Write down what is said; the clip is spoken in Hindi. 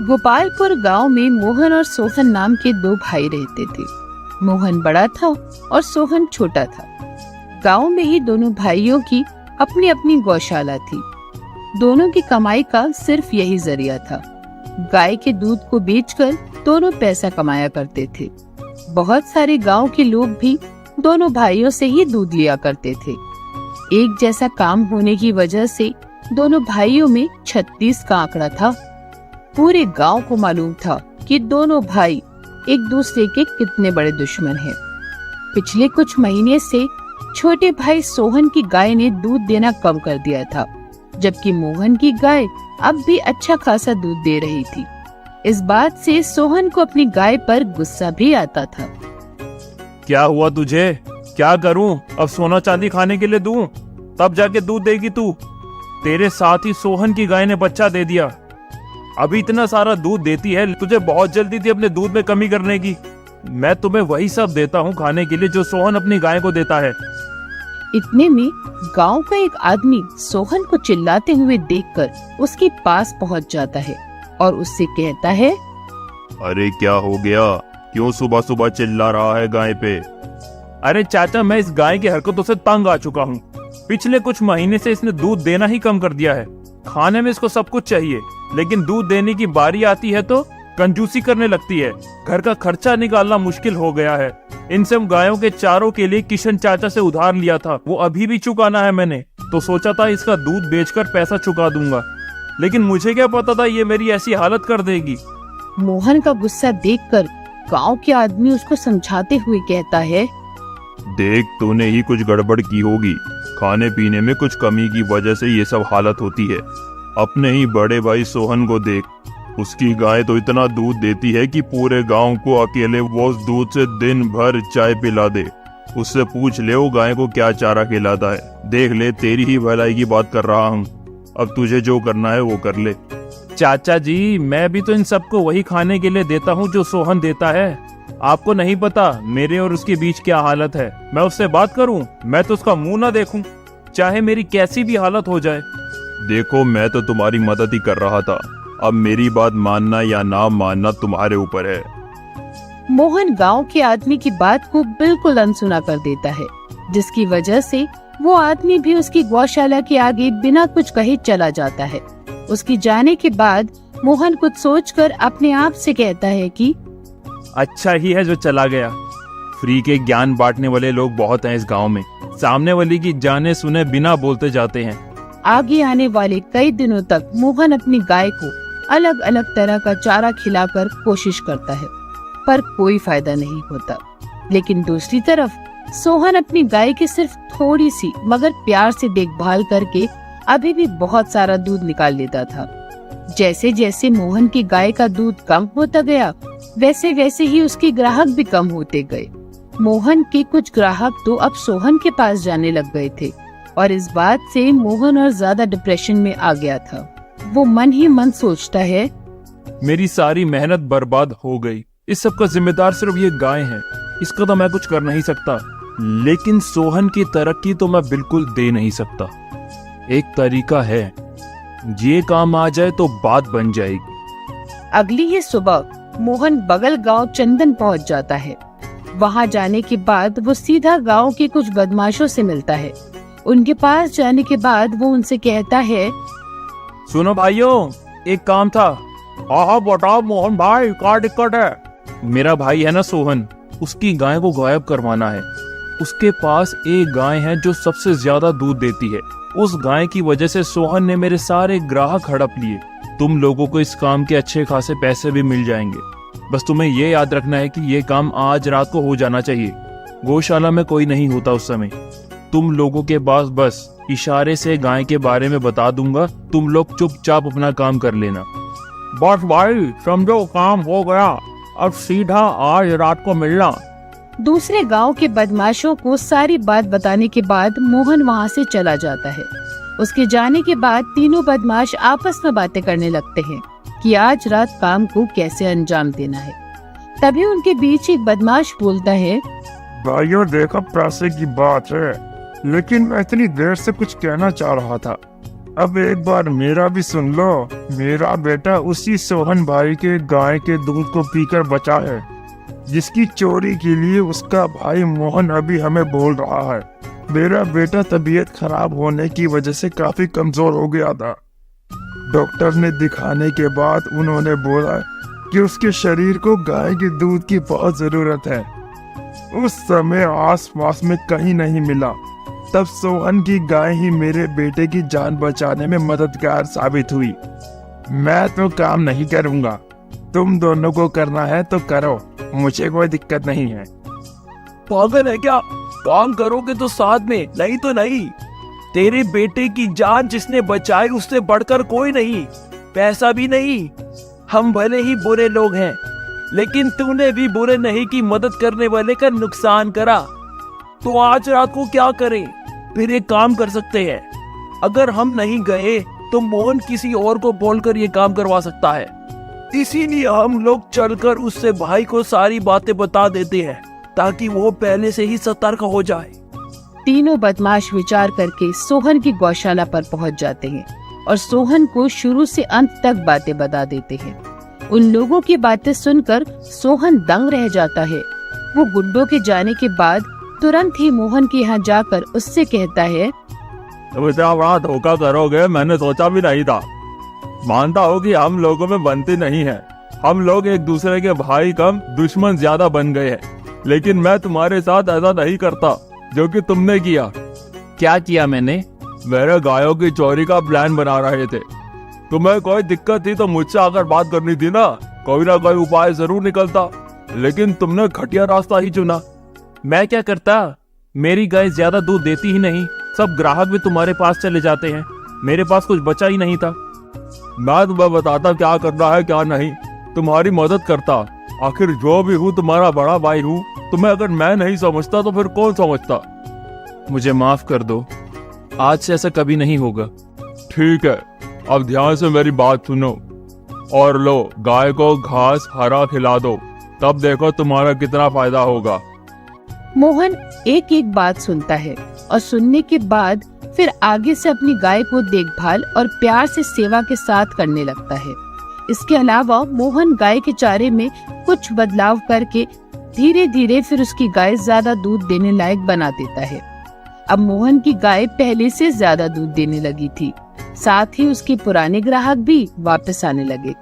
गोपालपुर गांव में मोहन और सोहन नाम के दो भाई रहते थे। मोहन बड़ा था और सोहन छोटा था। गांव में ही दोनों भाइयों की अपनी अपनी गौशाला थी। दोनों की कमाई का सिर्फ यही जरिया था। गाय के दूध को बेचकर दोनों पैसा कमाया करते थे। बहुत सारे गांव के लोग भी दोनों भाइयों से ही दूध लिया करते थे। एक जैसा काम होने की वजह से दोनों भाइयों में 36 का आंकड़ा था। पूरे गांव को मालूम था कि दोनों भाई एक दूसरे के कितने बड़े दुश्मन हैं। पिछले कुछ महीने से छोटे भाई सोहन की गाय ने दूध देना कम कर दिया था, जबकि मोहन की गाय अब भी अच्छा खासा दूध दे रही थी। इस बात से सोहन को अपनी गाय पर गुस्सा भी आता था। क्या हुआ तुझे? क्या करूं? अब सोना चांदी खाने के लिए दूं, तब जाके दूध देगी तू। तेरे साथ ही सोहन की गाय ने बच्चा दे दिया। अभी इतना सारा दूध देती है, तुझे बहुत जल्दी थी अपने दूध में कमी करने की। मैं तुम्हें वही सब देता हूँ खाने के लिए जो सोहन अपनी गाय को देता है। इतने में गांव का एक आदमी सोहन को चिल्लाते हुए देखकर उसके पास पहुंच जाता है और उससे कहता है, अरे क्या हो गया? क्यों सुबह सुबह चिल्ला रहा है गाय पे? अरे चाचा, मैं इस गाय की हरकतों से तंग आ चुका हूँ। पिछले कुछ महीने से इसने दूध देना ही कम कर दिया है। खाने में इसको सब कुछ चाहिए, लेकिन दूध देने की बारी आती है तो कंजूसी करने लगती है। घर का खर्चा निकालना मुश्किल हो गया है। इन सब गायों के चारों के लिए किशन चाचा से उधार लिया था, वो अभी भी चुकाना है मैंने। तो सोचा था इसका दूध बेचकर पैसा चुका दूंगा, लेकिन मुझे क्या पता था ये मेरी ऐसी हालत कर देगी। मोहन का गुस्सा देखकर गांव के आदमी उसको समझाते हुए कहता है, देख, तूने ही कुछ गड़बड़ की होगी। खाने पीने में कुछ कमी की वजह से ये सब हालत होती है। अपने ही बड़े भाई सोहन को देख, उसकी गाय तो इतना दूध देती है कि पूरे गांव को अकेले वो उस दूध से दिन भर चाय पिला दे। उससे पूछ ले वो गाय को क्या चारा खिलाता है। देख ले, तेरी ही भलाई की बात कर रहा हूँ। अब तुझे जो करना है वो कर ले। चाचा जी, मैं भी तो इन सबको वही खाने के लिए देता हूँ जो सोहन देता है। आपको नहीं पता मेरे और उसके बीच क्या हालत है। मैं उससे बात करूं, मैं तो उसका मुंह ना देखूं, चाहे मेरी कैसी भी हालत हो जाए। देखो, मैं तो तुम्हारी मदद ही कर रहा था। अब मेरी बात मानना या ना मानना तुम्हारे ऊपर है। मोहन गांव के आदमी की बात को बिल्कुल अनसुना कर देता है, जिसकी वजह से वो आदमी भी उसकी गौशाला के आगे बिना कुछ कहे चला जाता है। उसकी जाने के बाद मोहन कुछ सोचकर अपने आप से कहता है कि अच्छा ही है जो चला गया। फ्री के ज्ञान बांटने वाले लोग बहुत हैं इस गांव में। सामने वाली की जाने सुने बिना बोलते जाते हैं। आगे आने वाले कई दिनों तक मोहन अपनी गाय को अलग अलग तरह का चारा खिलाकर कोशिश करता है, पर कोई फायदा नहीं होता। लेकिन दूसरी तरफ सोहन अपनी गाय की सिर्फ थोड़ी सी मगर प्यार से देखभाल करके अभी भी बहुत सारा दूध निकाल लेता था। जैसे जैसे मोहन की गाय का दूध कम होता गया, वैसे वैसे ही उसके ग्राहक भी कम होते गए। मोहन के कुछ ग्राहक तो अब सोहन के पास जाने लग गए थे और इस बात से मोहन और ज्यादा डिप्रेशन में आ गया था। वो मन ही मन सोचता है, मेरी सारी मेहनत बर्बाद हो गई। इस सब का जिम्मेदार सिर्फ ये गाय है। इसका तो मैं कुछ कर नहीं सकता, लेकिन सोहन की तरक्की तो मैं बिल्कुल दे नहीं सकता। एक तरीका है, ये काम आ जाए तो बात बन जाएगी। अगली ही सुबह मोहन बगल गांव चंदन पहुंच जाता है। वहां जाने के बाद वो सीधा गांव के कुछ बदमाशों से मिलता है। उनके पास जाने के बाद वो उनसे कहता है, सुनो भाइयों, एक काम था। हाँ बताओ मोहन भाई, क्या दिक्कत है? मेरा भाई है ना सोहन, उसकी गाय को गायब करवाना है। उसके पास एक गाय है जो सबसे ज्यादा दूध देती है। उस गाय की वजह से सोहन ने मेरे सारे ग्राहक हड़प लिए। तुम लोगों को इस काम के अच्छे खासे पैसे भी मिल जाएंगे। बस तुम्हें ये याद रखना है कि ये काम आज रात को हो जाना चाहिए। गौशाला में कोई नहीं होता उस समय। तुम लोगों के पास बस इशारे से गाय के बारे में बता दूंगा। तुम लोग चुपचाप अपना काम कर लेना। बस भाई समझो, काम हो गया। अब सीधा आज रात को मिलना। दूसरे गांव के बदमाशों को सारी बात बताने के बाद मोहन वहां से चला जाता है। उसके जाने के बाद तीनों बदमाश आपस में बातें करने लगते हैं कि आज रात काम को कैसे अंजाम देना है। तभी उनके बीच एक बदमाश बोलता है, भाइयों देखो, पैसे की बात है, लेकिन मैं इतनी देर से कुछ कहना चाह रहा था। अब एक बार मेरा भी सुन लो। मेरा बेटा उसी सोहन भाई के गाय के दूध को पीकर बचा है, जिसकी चोरी के लिए उसका भाई मोहन अभी हमें बोल रहा है। मेरा बेटा तबीयत खराब होने की वजह से काफी कमजोर हो गया था। डॉक्टर ने दिखाने के बाद उन्होंने बोला कि उसके शरीर को गाय के दूध की बहुत जरूरत है। उस समय आसपास में कहीं नहीं मिला। तब सोहन की गाय ही मेरे बेटे की जान बचाने में मददगार साबित हुई। मैं तो काम नहीं करूंगा, तुम दोनों को करना है तो करो, मुझे कोई दिक्कत नहीं है। पागल है क्या? काम करोगे तो साथ में, नहीं तो नहीं। तेरे बेटे की जान जिसने बचाई उससे बढ़कर कोई नहीं, पैसा भी नहीं। हम भले ही बुरे लोग हैं, लेकिन तूने भी बुरे नहीं की मदद करने वाले का नुकसान करा। तो आज रात को क्या करें? फिर एक काम कर सकते हैं, अगर हम नहीं गए तो मोहन किसी और को बोलकर ये काम करवा सकता है। इसीलिए हम लोग चलकर उससे भाई को सारी बातें बता देते हैं, ताकि वो पहले से ही सतर्क हो जाए। तीनों बदमाश विचार करके सोहन की गौशाला पर पहुंच जाते हैं और सोहन को शुरू से अंत तक बातें बता देते हैं। उन लोगों की बातें सुनकर सोहन दंग रह जाता है। वो गुड्डों के जाने के बाद तुरंत ही मोहन के यहाँ जाकर उससे कहता है, तुम इतना बड़ा धोखा करोगे मैंने सोचा भी नहीं था। मानता हो कि हम लोगों में बनती नहीं है, हम लोग एक दूसरे के भाई कम दुश्मन ज्यादा बन गए हैं, लेकिन मैं तुम्हारे साथ ऐसा नहीं करता जो कि तुमने किया। क्या किया मैंने? मेरे गायों की चोरी का प्लान बना रहे थे। तुम्हें कोई दिक्कत थी तो मुझसे आकर बात करनी थी ना, कोई ना कोई उपाय जरूर निकलता, लेकिन तुमने घटिया रास्ता ही चुना। मैं क्या करता? मेरी गाय ज्यादा दूध देती ही नहीं, सब ग्राहक भी तुम्हारे पास चले जाते हैं, मेरे पास कुछ बचा ही नहीं था। मैं तुम्हें बताता क्या करना है क्या नहीं, तुम्हारी मदद करता। आखिर जो भी हूँ तुम्हारा बड़ा भाई हूँ, तुम्हें अगर मैं नहीं समझता तो फिर कौन समझता। मुझे माफ कर दो, आज से ऐसा कभी नहीं होगा। ठीक है, अब ध्यान से मेरी बात सुनो और लो गाय को घास हरा खिला दो, तब देखो तुम्हारा कितना फायदा होगा। मोहन एक एक बात सुनता है और सुनने के बाद फिर आगे से अपनी गाय को देखभाल और प्यार से सेवा के साथ करने लगता है। इसके अलावा मोहन गाय के चारे में कुछ बदलाव करके धीरे धीरे फिर उसकी गाय ज्यादा दूध देने लायक बना देता है। अब मोहन की गाय पहले से ज्यादा दूध देने लगी थी, साथ ही उसके पुराने ग्राहक भी वापस आने लगे।